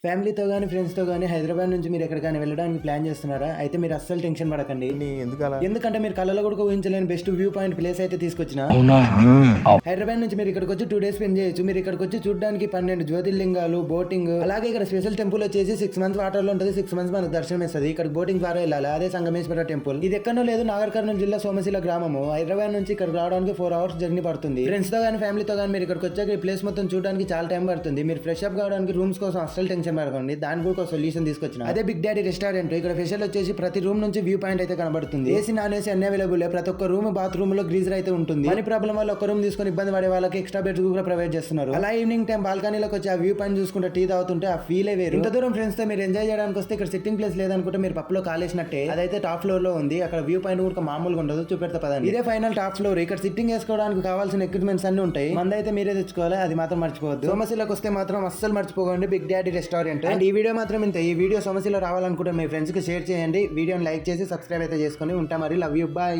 ఫ్యామిలీతో గానీ, ఫ్రెండ్స్‌తో గానీ హైదరాబాద్ నుంచి మీరు ఎక్కడికైనా వెళ్ళడానికి ప్లాన్ చేస్తున్నారా? అయితే మీరు అస్సలు టెన్షన్ పడకండి. ఎందుకలా? ఎందుకంటే మీరు కళ్ళలో కూడా ఊహించలేని బెస్ట్ వ్యూ పాయింట్ ప్లేస్ అయితే తీసుకొచ్చిన. హైదరాబాద్ నుంచి మీరు ఇక్కడికి వచ్చి 2 డేస్ స్పెండ్ చేయొచ్చు. మీరు ఇక్కడికి వచ్చి చూడడానికి 12 జ్యోతిర్లింగాలు, బోటింగ్, అలాగే ఇక్కడ స్పెషల్ టెంపుల్ వచ్చేసి 6 మంత్స్ వాటర్ లో ఉంటుంది. 6 మంత్స్ మనకు దర్శనం ఇస్తుంది. ఇక్కడ బోటింగ్ ద్వారా వెళ్ళాలి. అదే సంగమేశ్వర టెంపుల్. ఇది ఎక్కడో లేదు, నాగర్ కర్నూలు జిల్లా సోమశిల గ్రామము. హైదరాబాద్ నుంచి ఇక్కడ రావడానికి 4 అవర్స్ జర్నీ పడుతుంది. ఫ్రెండ్స్ తో గానీ, ఫ్యామిలీతో గానీ మీరు ఇక్కడికి వచ్చాక ఈ ప్లేస్ మొత్తం చూడడానికి చాలా టైం పడుతుంది. మీరు ఫ్రెష్ అప్ కావడానికి రూమ్స్ కోసం అస్సలు టెన్షన్ పడకండి. దాని ఒక సొల్యూషన్ తీసుకొచ్చిన అదే బిగ్ డాడీ రెస్టారెంట్. ఇక్కడ స్పెషల్ వచ్చేసి ప్రతి రూమ్ నుంచి వ్యూ పాయింట్ అయితే కనబడుతుంది. ఏసీ నాన్ ఏసీ అన్ని అవైలబుల్. ప్రతి ఒక్క రూమ్ బాత్రూమ్ లో గ్రీజర్ అయితే ఉంటుంది. మనీ ప్రాబ్లం వల్ల ఒక రూమ్ తీసుకొని ఇబ్బంది పడే వాళ్ళకి ఎక్స్ట్రా బెడ్ కూడా ప్రొవైడ్ చేస్తున్నారు. అలా ఈవినింగ్ టైం బాల్కనీలోకి వచ్చి ఆ వ్యూ పాయింట్ చూసుకుంటే టీ తాగుతుంటే ఆ ఫీల్ వేరు. ఇంత దూరం ఫ్రెండ్స్ తో మీరు ఎంజాయ్ చేయడానికి వస్తే ఇక్కడ సిట్టింగ్ ప్లేస్ లేదనుకుంటే మీరు పప్పులో కాలేసినట్టే. అదైతే టాప్ ఫ్లోర్ లో ఉంది. అక్కడ వ్యూ పాయింట్ కూడా మామూలుగా ఉండదు. చూపెడతా పదండి. ఇదే ఫైనల్ టాప్ ఫ్లోర్. ఇక్కడ సిట్టింగ్ వేసుకోవడానికి కావాల్సిన ఎక్విప్మెంట్స్ అన్ని ఉంటాయి. మందైతే మీరే తెచ్చుకోవాలి. అది మాత్రం మర్చిపోవద్దు. సోమశిలకు వస్తే మాత్రం అస్సలు మర్చిపోకండి బిగ్ డాడీ రెస్టారెంట్. అండ్ ఈ వీడియో మాత్రం ఇంత. ఈ వీడియో సోమశిల రావాలనుకుంటే మీ ఫ్రెండ్స్ కి షేర్ చేయండి. వీడియోని లైక్ చేసి సబ్స్క్రైబ్ అయితే చేసుకొని ఉంటా. మరి లవ్ యూ, బాయ్.